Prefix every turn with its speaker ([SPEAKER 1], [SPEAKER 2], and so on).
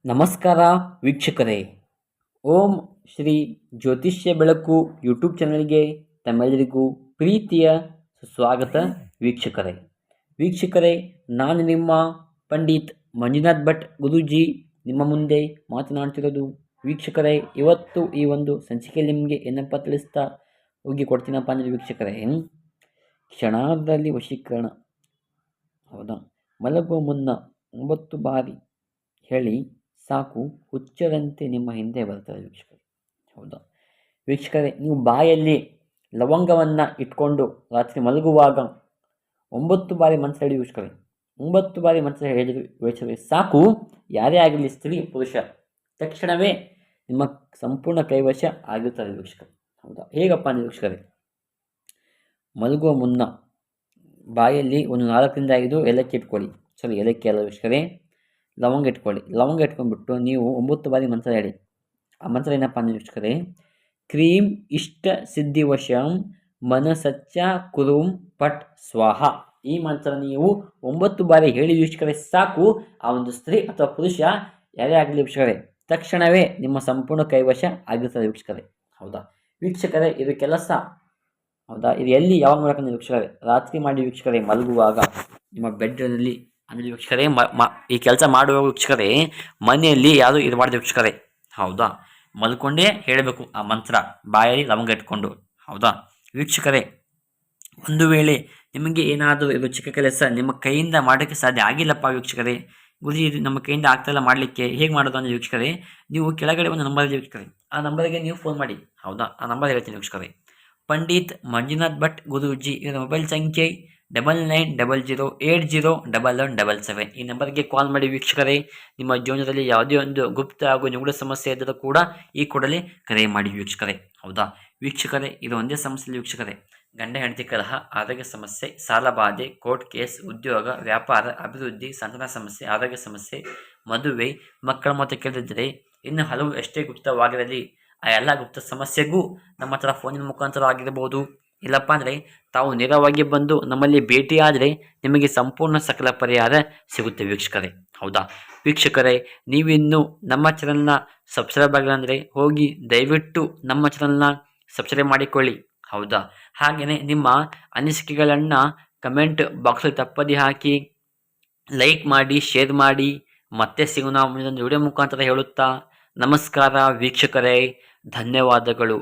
[SPEAKER 1] ನಮಸ್ಕಾರ ವೀಕ್ಷಕರೇ. ಓಂ ಶ್ರೀ ಜ್ಯೋತಿಷ್ಯ ಬೆಳಕು ಯೂಟ್ಯೂಬ್ ಚಾನಲ್ಗೆ ತಮ್ಮೆಲ್ಲರಿಗೂ ಪ್ರೀತಿಯ ಸುಸ್ವಾಗತ. ವೀಕ್ಷಕರೇ, ನಾನು ನಿಮ್ಮ ಪಂಡಿತ್ ಮಂಜುನಾಥ್ ಭಟ್ ಗುರೂಜಿ ನಿಮ್ಮ ಮುಂದೆ ಮಾತನಾಡ್ತಿರೋದು. ವೀಕ್ಷಕರೇ, ಇವತ್ತು ಈ ಒಂದು ಸಂಚಿಕೆಯಲ್ಲಿ ನಿಮಗೆ ಏನಪ್ಪ ತಿಳಿಸ್ತಾ ಹೋಗಿ ಕೊಡ್ತೀನಪ್ಪ ಅಂದರೆ ವೀಕ್ಷಕರೇ, ಕ್ಷಣದಲ್ಲಿ ವಶೀಕರಣ. ಹೌದಾ? ಮಲಗುವ ಮುನ್ನ 9 ಬಾರಿ ಹೇಳಿ ಸಾಕು, ಹುಚ್ಚರಂತೆ ನಿಮ್ಮ ಹಿಂದೆ ಬರ್ತಾರೆ ವೀಕ್ಷಕರೇ. ಹೌದಾ ವೀಕ್ಷಕರೇ, ನೀವು ಬಾಯಲ್ಲಿ ಲವಂಗವನ್ನು ಇಟ್ಕೊಂಡು ರಾತ್ರಿ ಮಲಗುವಾಗ 9 ಬಾರಿ ಮಂತ್ರ ಹೇಳಿ ವೀಕ್ಷಕರೇ. 9 ಬಾರಿ ಮಂತ್ರ ಹೇಳಿದ್ರು ವೀಕ್ಷಕರೇ ಸಾಕು, ಯಾರೇ ಆಗಲಿ, ಸ್ತ್ರೀ ಪುರುಷ, ತಕ್ಷಣವೇ ನಿಮ್ಮ ಸಂಪೂರ್ಣ ಕೈವಶ ಆಗಿರ್ತಾರೆ ವೀಕ್ಷಕರೇ. ಹೌದಾ? ಹೇಗಪ್ಪ ಅಂದರೆ ವೀಕ್ಷಕರೇ, ಮಲಗುವ ಮುನ್ನ ಬಾಯಲ್ಲಿ ಒಂದು 4ರಿಂದ 5 ಏಲಕ್ಕಿ ಇಟ್ಕೊಳ್ಳಿ. ಏಲಕ್ಕಿ ಅಲ್ಲ ವೀಕ್ಷಕರೇ, ಲವಂಗ ಇಟ್ಕೊಳ್ಳಿ. ಲವಂಗ ಇಟ್ಕೊಂಡ್ಬಿಟ್ಟು ನೀವು 9 ಬಾರಿ ಮಂತ್ರ ಹೇಳಿ. ಆ ಮಂತ್ರ ಏನಪ್ಪ ಅಂದರೆ ವೀಕ್ಷಕರೇ, ಕ್ರೀಂ ಇಷ್ಟ ಸಿದ್ಧಿವಶಂ ಮನಸಚ್ಚ ಕುರುಂ ಪಟ್ ಸ್ವಾಹ. ಈ ಮಂತ್ರ ನೀವು 9 ಬಾರಿ ಹೇಳಿ ವೀಕ್ಷಕರೇ ಸಾಕು, ಆ ಒಂದು ಸ್ತ್ರೀ ಅಥವಾ ಪುರುಷ ಯಾರೇ ಆಗಲಿ ವೀಕ್ಷಕರೇ, ತಕ್ಷಣವೇ ನಿಮ್ಮ ಸಂಪೂರ್ಣ ಕೈವಶ ಆಗಿರ್ತದೆ ವೀಕ್ಷಕರೇ. ಹೌದಾ ವೀಕ್ಷಕರೇ, ಇದು ಕೆಲಸ. ಹೌದಾ, ಇದು ಎಲ್ಲಿ ಯಾವಾಗ ಮಾಡಬೇಕಂದ್ರೆ ವೀಕ್ಷಕರೇ, ರಾತ್ರಿ ಮಾಡಿ ವೀಕ್ಷಕರೇ, ಮಲಗುವಾಗ ನಿಮ್ಮ ಬೆಡ್ನಲ್ಲಿ ಅಂದರೆ ವೀಕ್ಷಕರೇ, ಈ ಕೆಲಸ ಮಾಡುವ ವೀಕ್ಷಕರೇ ಮನೆಯಲ್ಲಿ ಯಾರು ಇರಬಾರ್ದು ವೀಕ್ಷಕರೇ. ಹೌದಾ, ಮಲ್ಕೊಂಡೇ ಹೇಳಬೇಕು ಆ ಮಂತ್ರ, ಬಾಯಲ್ಲಿ ಲವಂಗ ಇಟ್ಕೊಂಡು. ಹೌದಾ ವೀಕ್ಷಕರೇ, ಒಂದು ವೇಳೆ ನಿಮಗೆ ಏನಾದರೂ ಇದು ಚಿಕ್ಕ ಕೆಲಸ ನಿಮ್ಮ ಕೈಯಿಂದ ಮಾಡೋಕ್ಕೆ ಸಾಧ್ಯ ಆಗಿಲ್ಲಪ್ಪ ವೀಕ್ಷಕರೇ, ಗುರುಜಿ ಇದು ನಮ್ಮ ಕೈಯಿಂದ ಆಗ್ತಾಯಿಲ್ಲ ಮಾಡಲಿಕ್ಕೆ, ಹೇಗೆ ಮಾಡೋದು ಅಂದರೆ ವೀಕ್ಷಕರೇ, ನೀವು ಕೆಳಗಡೆ ಒಂದು ನಂಬರ್ ಇದೆ ವೀಕ್ಷಕರೇ, ಆ ನಂಬರ್ಗೆ ನೀವು ಫೋನ್ ಮಾಡಿ. ಹೌದಾ, ಆ ನಂಬರ್ ಹೇಳ್ತೀನಿ ವೀಕ್ಷಕರೇ, ಪಂಡಿತ್ ಮಂಜುನಾಥ್ ಭಟ್ ಗುರೂಜಿ, ಇದರ ಮೊಬೈಲ್ ಸಂಖ್ಯೆ 9900801177. ಈ ನಂಬರ್ಗೆ ಕಾಲ್ ಮಾಡಿ ವೀಕ್ಷಕರೇ. ನಿಮ್ಮ ಜೀವನದಲ್ಲಿ ಯಾವುದೇ ಒಂದು ಗುಪ್ತ ಹಾಗೂ ನಿಗೂಢ ಸಮಸ್ಯೆ ಇದ್ದರೂ ಕೂಡ ಈ ಕೂಡಲೇ ಕರೆ ಮಾಡಿ ವೀಕ್ಷಕರೇ. ಹೌದಾ ವೀಕ್ಷಕರೇ, ಇದು ಒಂದೇ ಸಮಸ್ಯೆ ವೀಕ್ಷಕರೇ, ಗಂಡ ಹೆಂಡತಿ ಕಲಹ, ಆರೋಗ್ಯ ಸಮಸ್ಯೆ, ಸಾಲ ಬಾಧೆ, ಕೋರ್ಟ್ ಕೇಸ್, ಉದ್ಯೋಗ, ವ್ಯಾಪಾರ, ಅಭಿವೃದ್ಧಿ, ಸಂತಾನ ಸಮಸ್ಯೆ, ಆರೋಗ್ಯ ಸಮಸ್ಯೆ, ಮದುವೆ, ಮಕ್ಕಳ ಮಾತು ಕೇಳಿದರೆ, ಇನ್ನು ಹಲವು ಎಷ್ಟೇ ಗುಪ್ತವಾಗಿರಲಿ ಆ ಎಲ್ಲ ಗುಪ್ತ ಸಮಸ್ಯೆಗೂ ನಮ್ಮ ಹತ್ರ ಫೋನಿನ ಮುಖಾಂತರ ಆಗಿರಬಹುದು. ಇಲ್ಲಪ್ಪ ಅಂದರೆ ತಾವು ನೇರವಾಗಿ ಬಂದು ನಮ್ಮಲ್ಲಿ ಭೇಟಿಯಾದರೆ ನಿಮಗೆ ಸಂಪೂರ್ಣ ಸಕಲ ಪರಿಹಾರ ಸಿಗುತ್ತೆ ವೀಕ್ಷಕರೇ. ಹೌದಾ ವೀಕ್ಷಕರೇ, ನೀವಿನ್ನೂ ನಮ್ಮ ಚಾನಲ್ನ ಸಬ್ಸ್ಕ್ರೈಬ್ ಆಗಿಲ್ಲ ಅಂದರೆ ಹೋಗಿ ದಯವಿಟ್ಟು ನಮ್ಮ ಚಾನಲ್ನ ಸಬ್ಸ್ಕ್ರೈಬ್ ಮಾಡಿಕೊಳ್ಳಿ. ಹೌದಾ, ಹಾಗೆಯೇ ನಿಮ್ಮ ಅನಿಸಿಕೆಗಳನ್ನು ಕಮೆಂಟ್ ಬಾಕ್ಸಲ್ಲಿ ತಪ್ಪದೇ ಹಾಕಿ, ಲೈಕ್ ಮಾಡಿ, ಶೇರ್ ಮಾಡಿ. ಮತ್ತೆ ಸಿಗೋಣ ಮುಂದಿನ ವಿಡಿಯೋ ಮುಖಾಂತರ ಹೇಳುತ್ತಾ ನಮಸ್ಕಾರ ವೀಕ್ಷಕರೇ, ಧನ್ಯವಾದಗಳು.